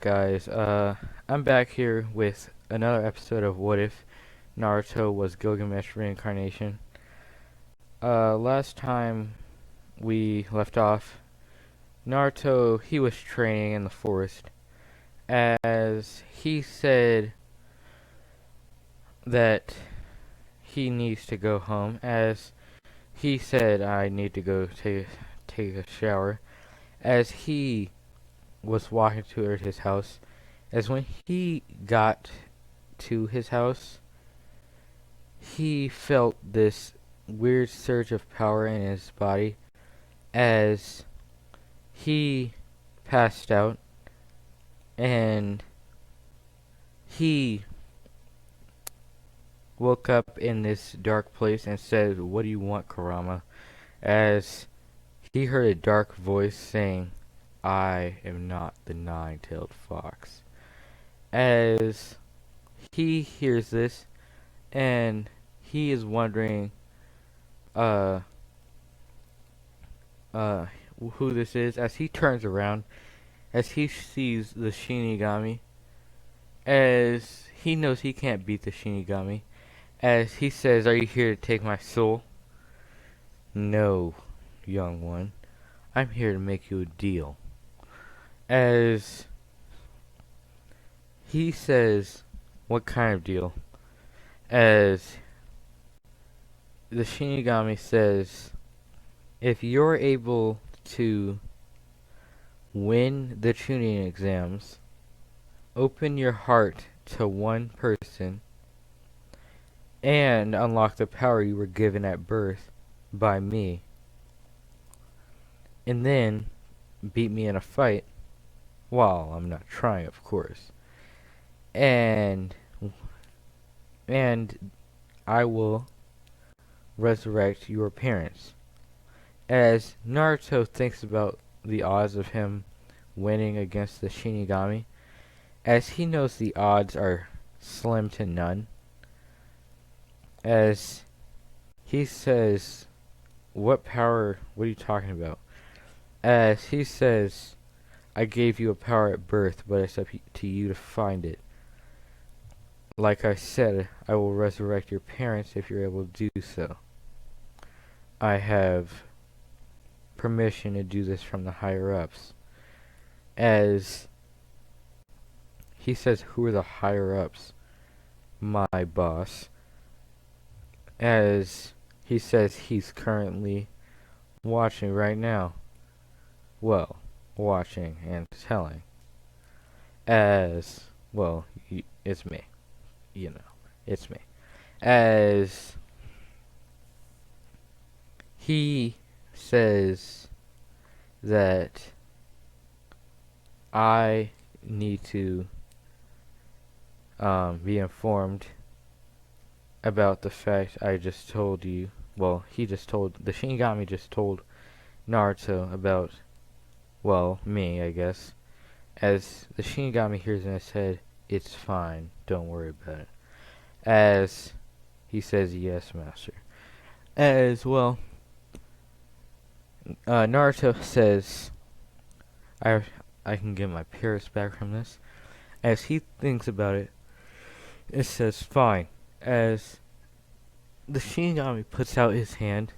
Alright guys, I'm back here with another episode of What If Naruto was Gilgamesh reincarnation. Last time we left off, Naruto, he was training in the forest as he said that he needs to go home, as he said I need to go take a shower, as he was walking toward his house. As when he got to his house, he felt this weird surge of power in his body as he passed out, and he woke up in this dark place and said, "What do you want, Kurama?" As he heard a dark voice saying, "I am not the nine-tailed fox." As he hears this, and he is wondering uh uh who this is, as he turns around, as he sees the Shinigami, as he knows he can't beat the Shinigami, as he says, "Are you here to take my soul?" "No, young one, I'm here to make you a deal." As he says, "What kind of deal?" As the Shinigami says, "If you're able to win the tuning exams, open your heart to one person, and unlock the power you were given at birth by me, and then beat me in a fight, while I'm not trying, of course, and I will resurrect your parents." As Naruto thinks about the odds of him winning against the Shinigami, as he knows the odds are slim to none, as he says, "What power? What are you talking about?" As he says, "I gave you a power at birth, but it's up to you to find it. Like I said, I will resurrect your parents if you're able to do so. I have permission to do this from the higher-ups." As he says, "Who are the higher-ups?" "My boss." As he says, he's currently watching right now. Well, watching and telling. As, well, it's me. You know, it's me. As he says that I need to be informed about the fact I just told you. Well, the Shinigami just told Naruto about, well, me, I guess. As the Shinigami hears in his head, "It's fine, don't worry about it." As he says, "Yes, master." As, well, Naruto says, I can get my parents back from this." As he thinks about it, it says, "Fine." As the Shinigami puts out his hand,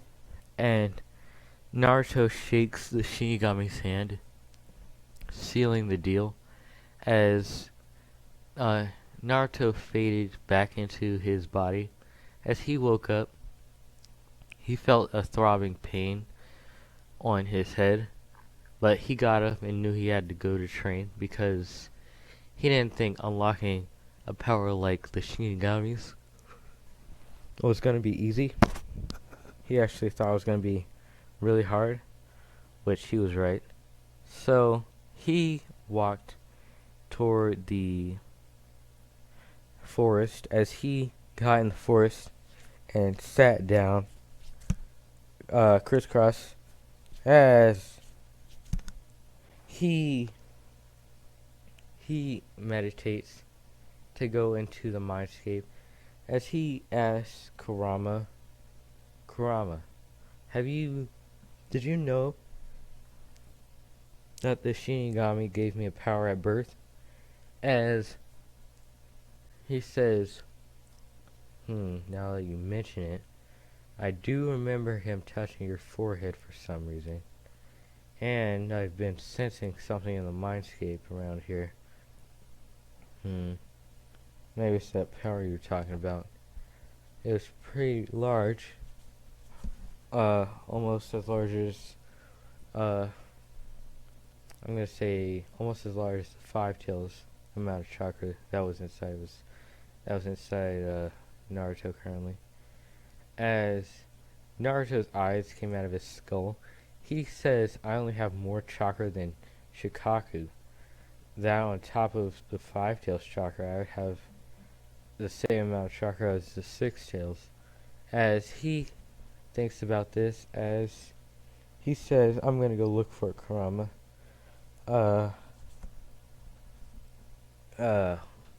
and Naruto shakes the Shinigami's hand, sealing the deal. As Naruto faded back into his body, as he woke up, he felt a throbbing pain on his head, but he got up and knew he had to go to train because he didn't think unlocking a power like the Shinigami's was going to be easy. He actually thought it was going to be really hard, which he was right. So he walked toward the forest. As he got in the forest and sat down, crisscross, as he meditates to go into the mindscape, as he asks Kurama, did you know that the Shinigami gave me a power at birth? As he says, now that you mention it, I do remember him touching your forehead for some reason. And I've been sensing something in the mindscape around here. Maybe it's that power you're talking about. It was pretty large. Almost as large as, I'm gonna say almost as large as the five tails amount of chakra that was inside Naruto currently. As Naruto's eyes came out of his skull, he says, I only have more chakra than Shikaku. That on top of the five tails chakra, I would have the same amount of chakra as the six tails. As he thinks about this, as he says, I'm gonna go look for Kurama. Uh,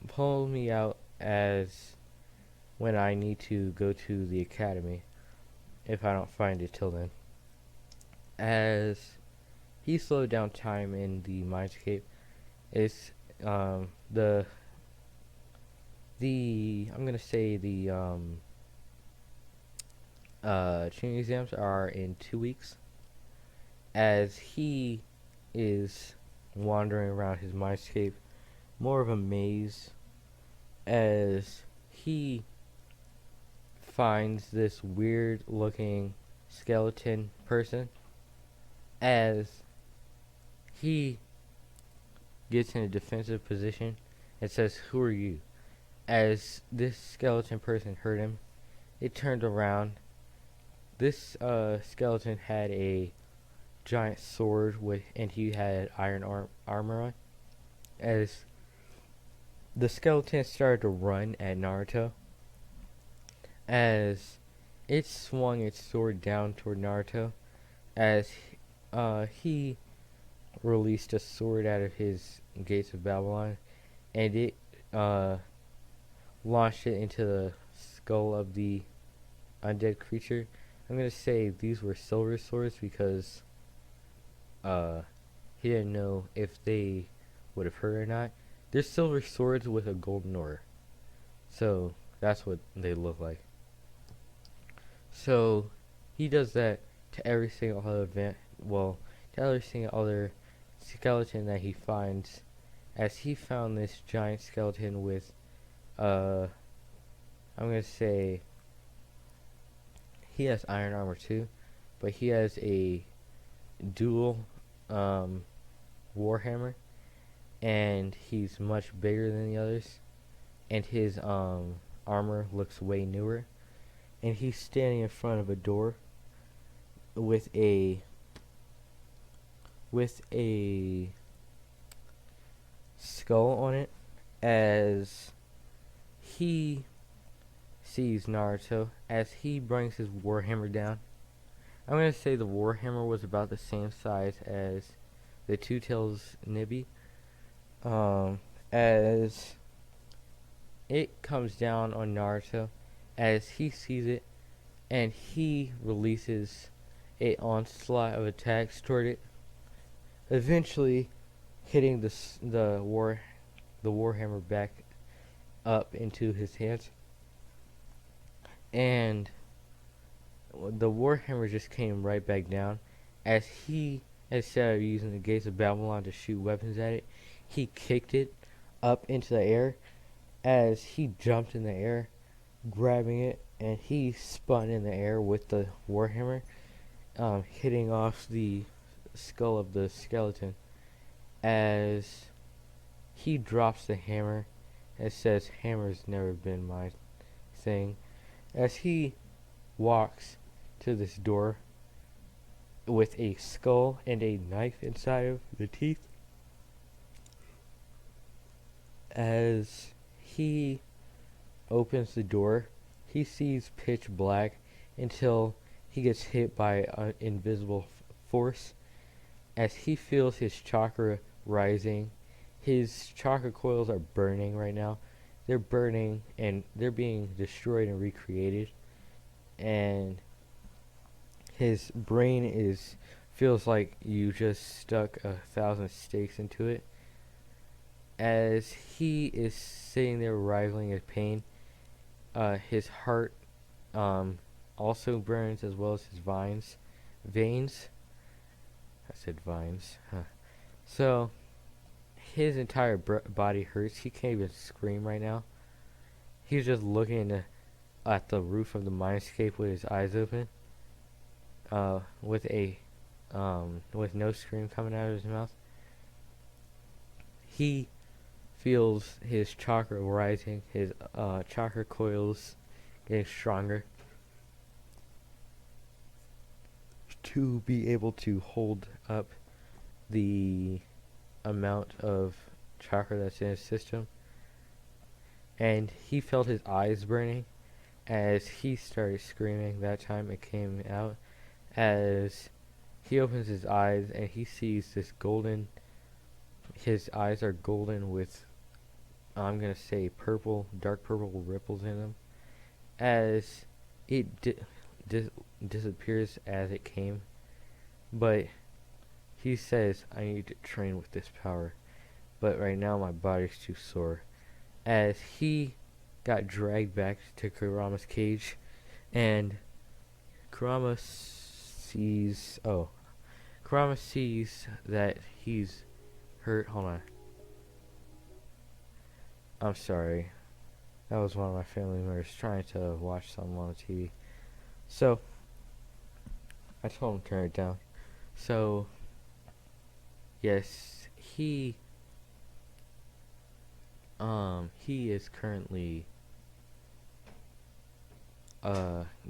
pull me out as when I need to go to the academy, if I don't find it till then. As he slowed down time in the mindscape, it's the I'm gonna say the tuning exams are in 2 weeks. As he is wandering around his mindscape, more of a maze, as he finds this weird looking skeleton person, as he gets in a defensive position and says, who are you? As this skeleton person heard him, it turned around. This skeleton had a giant sword and he had iron armor on. As the skeleton started to run at Naruto, as it swung its sword down toward Naruto, as he released a sword out of his gates of Babylon, and it launched it into the skull of the undead creature. I'm gonna say these were silver swords because he didn't know if they would have hurt or not. They're silver swords with a golden ore, so that's what they look like. So he does that to every single other to every single other skeleton that he finds. As he found this giant skeleton with, I'm gonna say he has iron armor too, but he has a dual warhammer, and he's much bigger than the others, and his armor looks way newer, and he's standing in front of a door with a skull on it, as he sees Naruto. As he brings his warhammer down, I'm gonna say the warhammer was about the same size as the Two Tails Nibi. As it comes down on Naruto, as he sees it, and he releases a onslaught of attacks toward it, eventually hitting the warhammer back up into his hands, and the warhammer just came right back down. As he, instead of using the gates of Babylon to shoot weapons at it, he kicked it up into the air. As he jumped in the air, grabbing it, and he spun in the air with the warhammer, hitting off the skull of the skeleton. As he drops the hammer, and says, hammer's never been my thing. As he walks to this door with a skull and a knife inside of the teeth, as he opens the door, he sees pitch black until he gets hit by an invisible force. As he feels his chakra rising, his chakra coils are burning right now. They're burning and they're being destroyed and recreated. And his brain feels like you just stuck 1,000 stakes into it. as he is sitting there writhing in pain, his heart also burns as well as his veins. I said vines. Huh. So his entire body hurts. He can't even scream right now. He's just looking at the roof of the mindscape with his eyes open, with no scream coming out of his mouth. He feels his chakra rising, his chakra coils getting stronger to be able to hold up the amount of chakra that's in his system. And he felt his eyes burning as he started screaming. That time it came out as he opens his eyes and he sees this golden. His eyes are golden with, I'm gonna say, dark purple ripples in them, as it disappears as it came. But he says, I need to train with this power, but right now my body's too sore. As he got dragged back to Kurama's cage, and Kurama sees that he's hurt. Hold on. I'm sorry. That was one of my family members trying to watch something on the TV. So, I told him to turn it down. So, yes, he is currently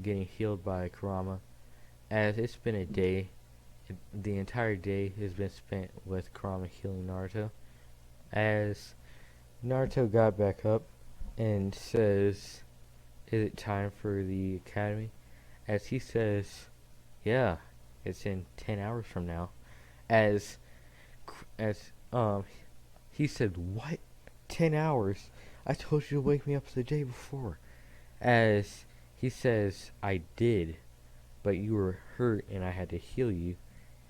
getting healed by Kurama, as it's been a day. The entire day has been spent with Kurama healing Naruto, as Naruto got back up and says, is it time for the academy? As he says, yeah, it's in 10 hours from now. As he said, what? 10 hours? I told you to wake me up the day before. As he says, I did, but you were hurt and I had to heal you,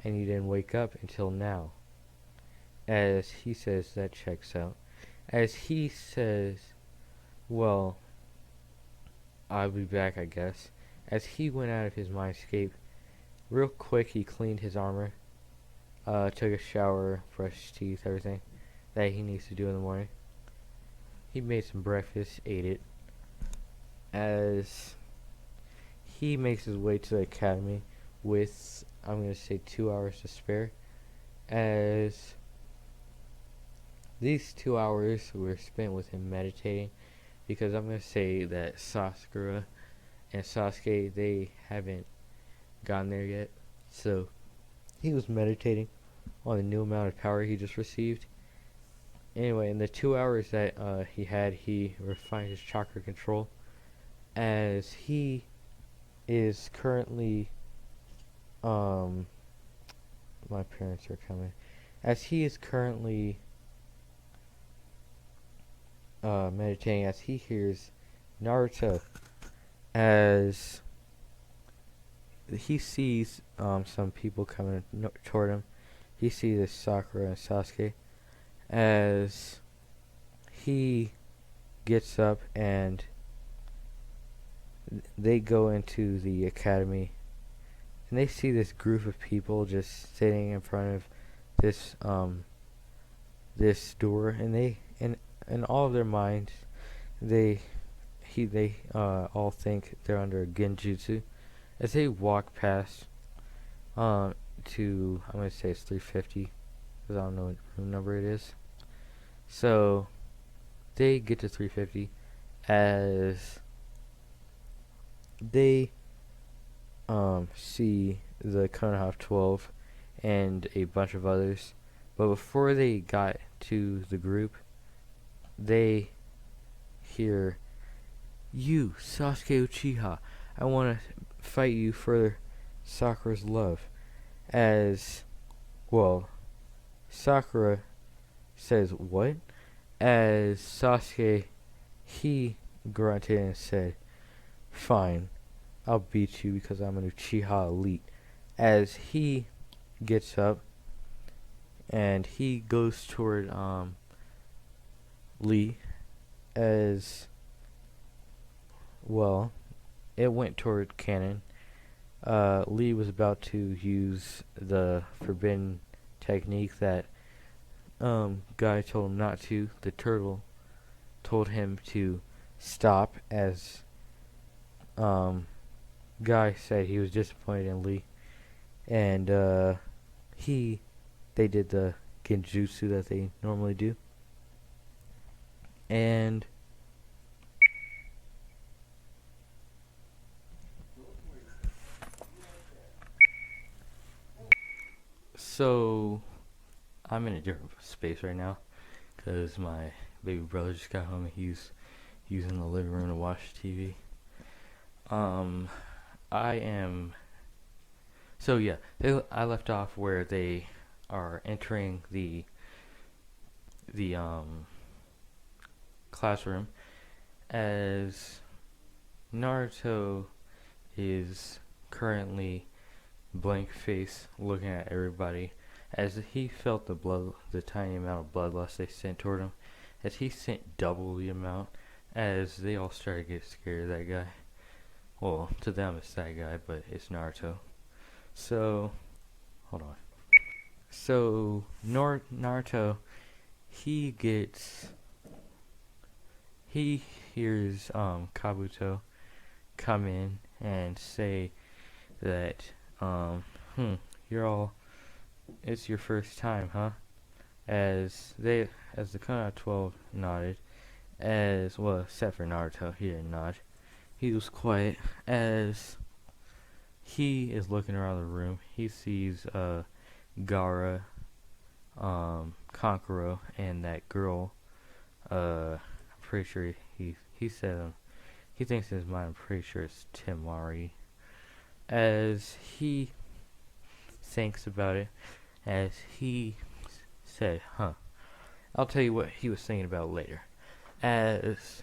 and you didn't wake up until now. As he says, that checks out. As he says, well, I'll be back, I guess. As he went out of his mindscape, real quick he cleaned his armor, took a shower, brushed his teeth, everything that he needs to do in the morning. He made some breakfast, ate it. As he makes his way to the academy with, I'm going to say, 2 hours to spare. As these 2 hours were spent with him meditating, because I'm going to say that Sakura and Sasuke, they haven't gotten there yet. So he was meditating on the new amount of power he just received. Anyway, in the 2 hours that he refined his chakra control, as he is currently, my parents are coming, as he is currently meditating, as he hears Naruto, as he sees some people coming toward him. He sees Sakura and Sasuke, as he gets up and they go into the academy, and they see this group of people just sitting in front of this this door, and they in all of their minds they all think they're under a genjutsu. As they walk past to, I'm gonna say it's 350, because I don't know what room number it is. So they get to 350 as they see the Konoha 12 and a bunch of others. But before they got to the group, they hear, you, Sasuke Uchiha, I want to fight you for Sakura's love. As, well, Sakura says, what? As Sasuke, he grunted and said, fine, I'll beat you because I'm an Uchiha elite. As he gets up and he goes toward Lee as well. It went toward Cannon. Lee was about to use the forbidden technique that Guy told him not to. The turtle told him to stop as Guy said he was disappointed in Lee. And they did the genjutsu that they normally do. And so I'm in a different space right now because my baby brother just got home and he's using the living room to watch TV. I am. So yeah, I left off where they are entering the classroom as Naruto is currently blank face looking at everybody as he felt the tiny amount of bloodlust they sent toward him, as he sent double the amount, as they all started to get scared of that guy. Well, to them it's that guy, but it's Naruto. So, hold on. So, Naruto, he hears Kabuto come in and say that, it's your first time, huh? As the Konoha 12 nodded, as well, except for Naruto, he didn't nod. He was quiet as he is looking around the room. He sees Gaara, Kankuro, and that girl. I'm pretty sure he said he thinks in his mind. I'm pretty sure it's Temari. As he thinks about it, as he said, "Huh." I'll tell you what he was thinking about later. As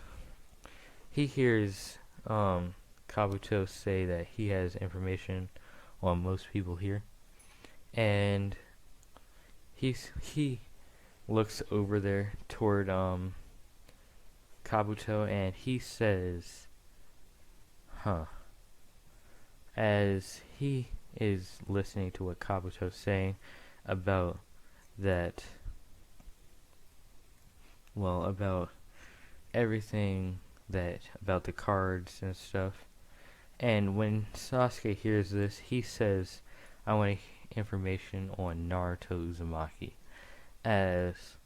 he hears Kabuto say that he has information on most people here, and he looks over there toward Kabuto and he says, "Huh." As he is listening to what Kabuto's saying about that, well, about everything about the cards and stuff. And when Sasuke hears this, he says, "I want information on Naruto Uzumaki." As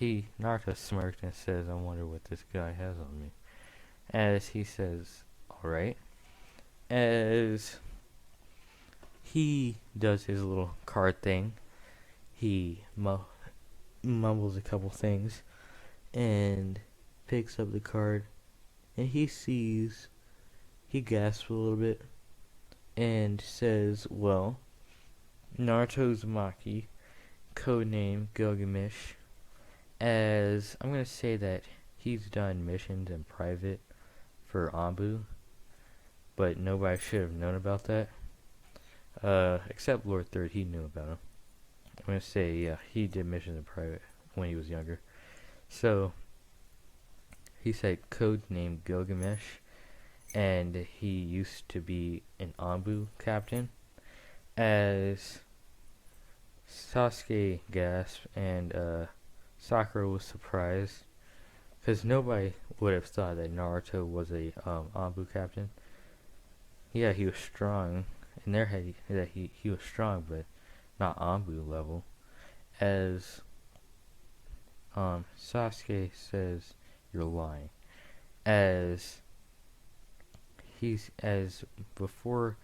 Naruto smirked and says, "I wonder what this guy has on me." As he says, "Alright." As he does his little card thing, he mumbles a couple things and picks up the card, and he gasps a little bit and says, "Well, Naruto Uzumaki, codename Gilgamesh," as I'm going to say that he's done missions in private for Anbu, but nobody should have known about that. Except Lord Third, he knew about him. I'm going to say, yeah, he did missions in private when he was younger. So, he said code name Gilgamesh, and he used to be an Anbu captain. As Sasuke gasped, and Sakura was surprised, because nobody would have thought that Naruto was a Anbu captain. Yeah, he was strong. In their head, that he was strong, but not Anbu level. As Sasuke says, "You're lying." As before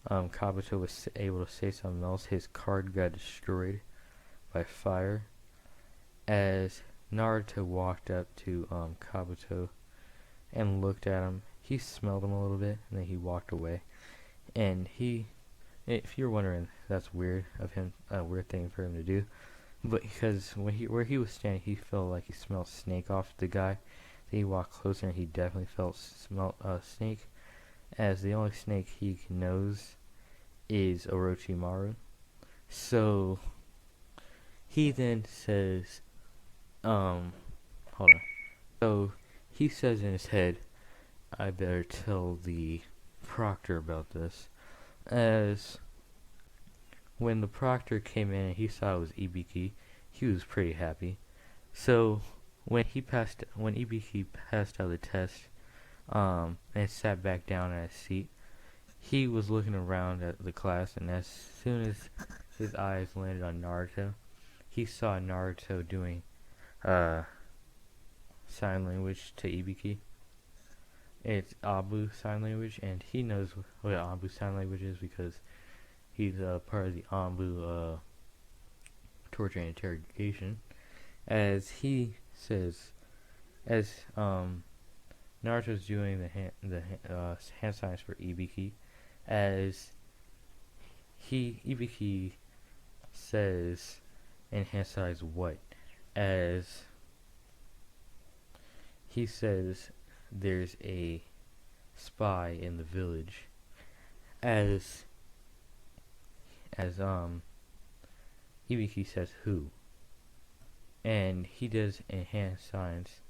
Kabuto was able to say something else, his card got destroyed by fire. As Naruto walked up to Kabuto and looked at him, he smelled him a little bit, and then he walked away. And if you're wondering, that's weird of him, a weird thing for him to do. But because where he was standing, he felt like he smelled snake off the guy. Then he walked closer, and he definitely smelled snake. As the only snake he knows is Orochimaru. So he then says, hold on. So he says in his head, I better tell the proctor about this. As when the proctor came in and he saw it was Ibiki, he was pretty happy. So when Ibiki passed out the test, and sat back down at his seat, he was looking around at the class, and as soon as his eyes landed on Naruto, he saw Naruto doing sign language to Ibiki. It's Abu sign language, and he knows what Abu sign language is because he's part of the Abu torture and interrogation. As he says, as Naruto's doing the hand signs for Ibiki, as Ibiki says in hand signs what, as he says there's a spy in the village, as Ibiki says who, and he does in hand signs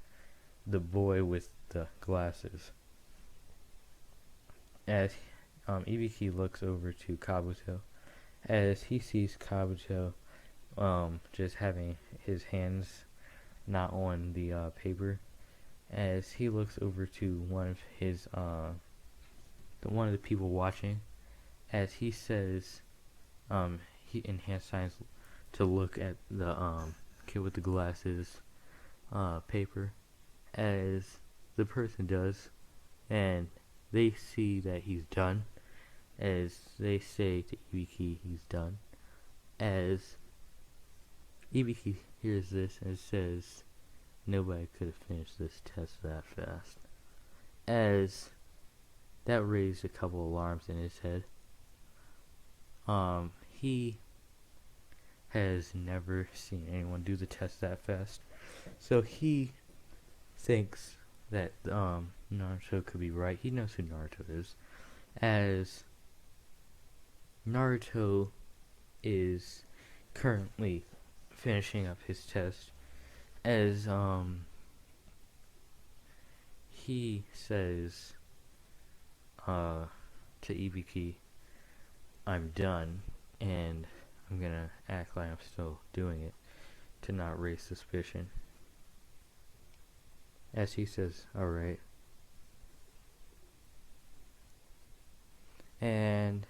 the boy with the glasses. As Ibiki looks over to Kabuto, as he sees Kabuto just having his hands not on the paper, as he looks over to one of his one of the people watching, as he says he in hand signs to look at the kid with the glasses paper, as the person does, and they see that he's done, as they say to Ibiki he's done, as Ibiki hears this and says nobody could have finished this test that fast, as that raised a couple alarms in his head. He has never seen anyone do the test that fast, so he thinks that Naruto could be right. He knows who Naruto is, as Naruto is currently finishing up his test, as he says to Ibiki, I'm done, and I'm gonna act like I'm still doing it to not raise suspicion. As he says, alright. And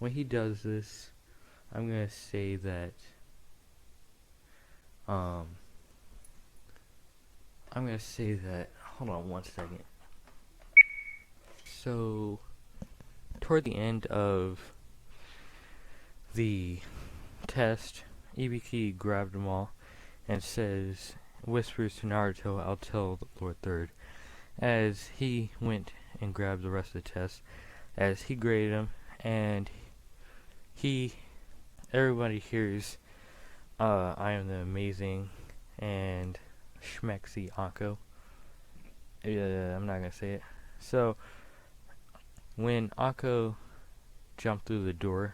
when he does this, I'm gonna say that hold on one second. So toward the end of the test, Ibiki grabbed them all and whispers to Naruto, I'll tell the Lord Third, as he went and grabbed the rest of the test, as he graded them, and everybody hears, I am the amazing and schmexy Akko. I'm not gonna say it. So, when Akko jumped through the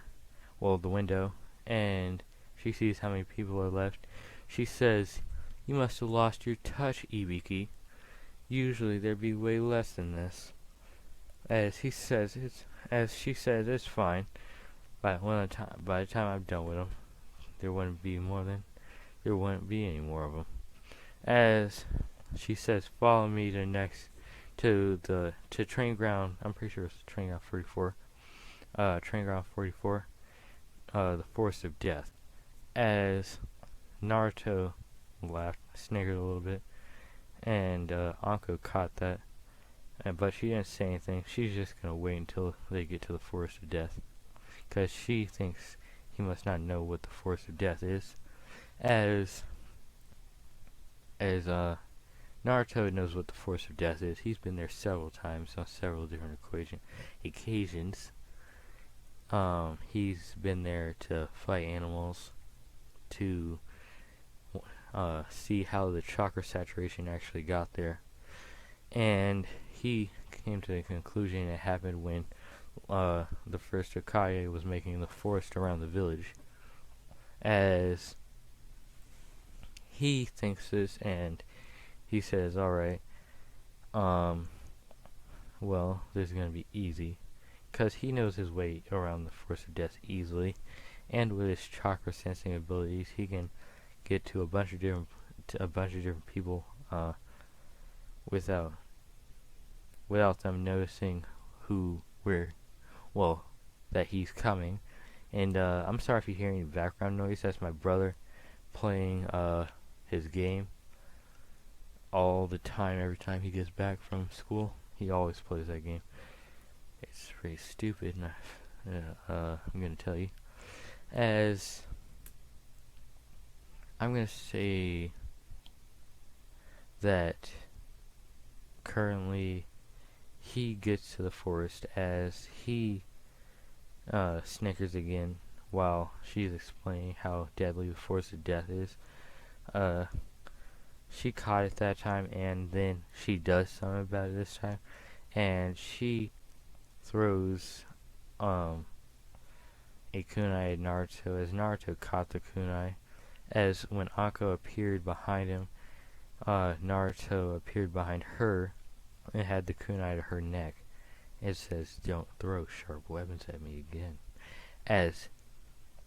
window, and she sees how many people are left, she says, you must have lost your touch, Ibiki. Usually there'd be way less than this. As she says, it's fine. By the time I'm done with them, there wouldn't be any more of them. As she says, follow me to train ground. I'm pretty sure it's train ground 44. Train ground 44. The Forest of Death. As Naruto laughed, sniggered a little bit, and Anko caught that, but she didn't say anything. She's just gonna wait until they get to the Forest of Death, because she thinks he must not know what the Forest of Death is. As Naruto knows what the Forest of Death is. He's been there several times on several different occasions. He's been there to fight animals, to see how the chakra saturation actually got there, and he came to the conclusion it happened when the first Hokage was making the forest around the village, as he thinks this, and he says, alright, well, this is gonna be easy. Because he knows his way around the Force of Death easily, and with his chakra sensing abilities, he can get to a bunch of different people without them noticing that he's coming. And I'm sorry if you hear any background noise. That's my brother playing his game all the time. Every time he gets back from school, he always plays that game. It's pretty stupid, and I'm gonna tell you. As I'm gonna say that currently he gets to the forest as he snickers again while she's explaining how deadly the Force of Death is. She caught it that time, and then she does something about it this time, and she throws a kunai at Naruto as Naruto caught the kunai. As when Anko appeared behind him, Naruto appeared behind her and had the kunai to her neck. It says, "Don't throw sharp weapons at me again." As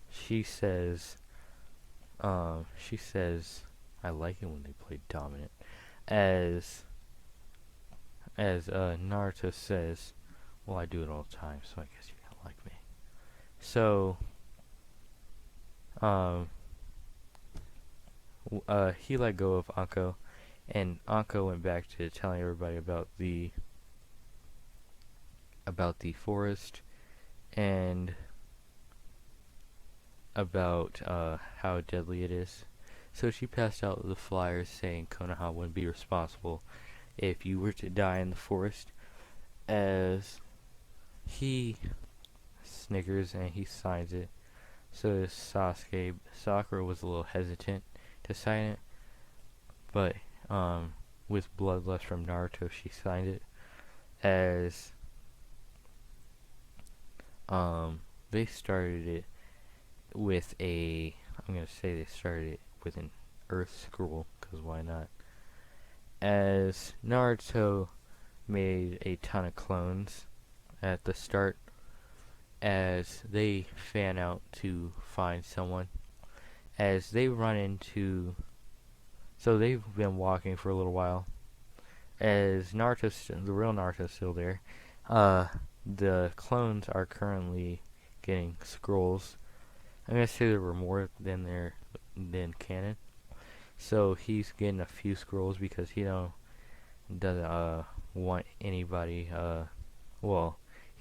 she says, I like it when they play dominant. As Naruto says, well, I do it all the time, so I guess you don't like me. So, he let go of Anko, and Anko went back to telling everybody about the forest and about how deadly it is. So she passed out the flyers saying Konoha wouldn't be responsible if you were to die in the forest. As he snickers and he signs it. So does Sasuke. Sakura was a little hesitant to sign it, but with bloodlust from Naruto, she signed it. As they started it with I'm gonna say they started it with an Earth scroll, because why not? As Naruto made a ton of clones at the start, as they fan out to find someone, as they run into, so they've been walking for a little while, as the real Naruto's still there. The clones are currently getting scrolls. I'm gonna say there were more than canon. So he's getting a few scrolls because he doesn't want anybody. He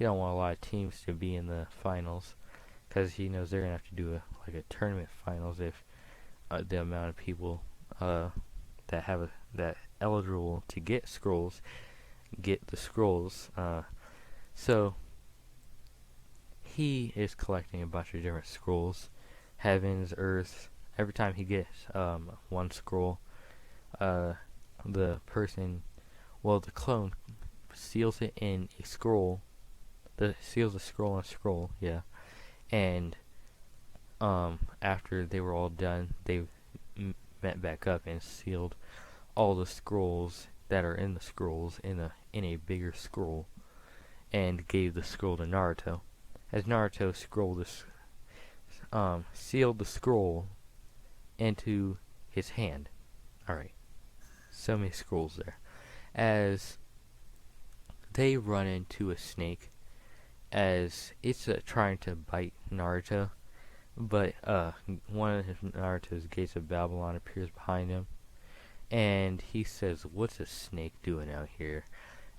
don't want a lot of teams to be in the finals because he knows they're gonna have to do a tournament finals if the amount of people that eligible to get scrolls get the scrolls. So he is collecting a bunch of different scrolls, heavens, earth. Every time he gets one scroll, the clone seals it in a scroll. Seals a scroll in a scroll, yeah. And after they were all done, they met back up and sealed all the scrolls that are in the scrolls in a bigger scroll, and gave the scroll to Naruto. As Naruto sealed the scroll into his hand. Alright. So many scrolls there. As they run into a snake, as it's trying to bite Naruto, but one of Naruto's gates of Babylon appears behind him, and he says, "What's a snake doing out here?"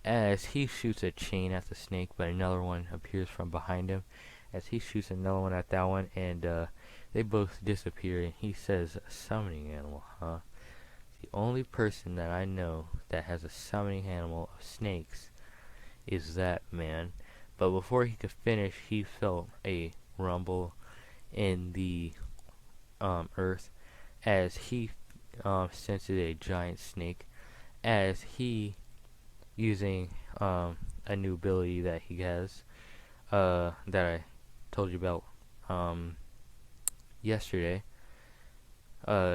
As he shoots a chain at the snake, but another one appears from behind him. As he shoots another one at that one, and they both disappear, and he says, "A summoning animal, huh? The only person that I know that has a summoning animal of snakes is that man." But before he could finish, he felt a rumble in the earth as he sensed a giant snake. As he, using a new ability that he has, that I told you about yesterday,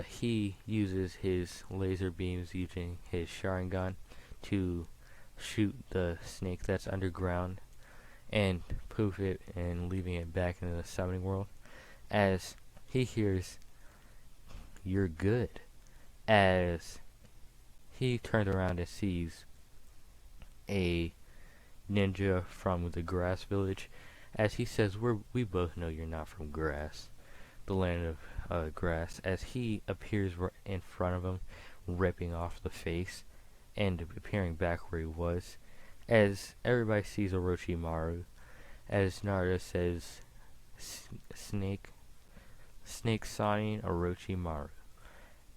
he uses his laser beams using his Sharingan to shoot the snake that's underground and poof it and leaving it back into the summoning world. As he hears, "You're good," as he turns around and sees a ninja from the grass village. As he says, we both know you're not from grass, the land of grass," as he appears in front of him, ripping off the face and appearing back where he was. As everybody sees Orochimaru, as Naruto says, Snake signing Orochimaru.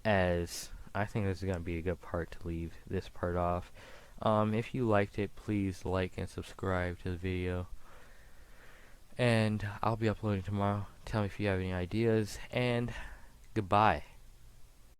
As I think this is going to be a good part to leave this part off. If you liked it, please like and subscribe to the video. And I'll be uploading tomorrow. Tell me if you have any ideas, and goodbye.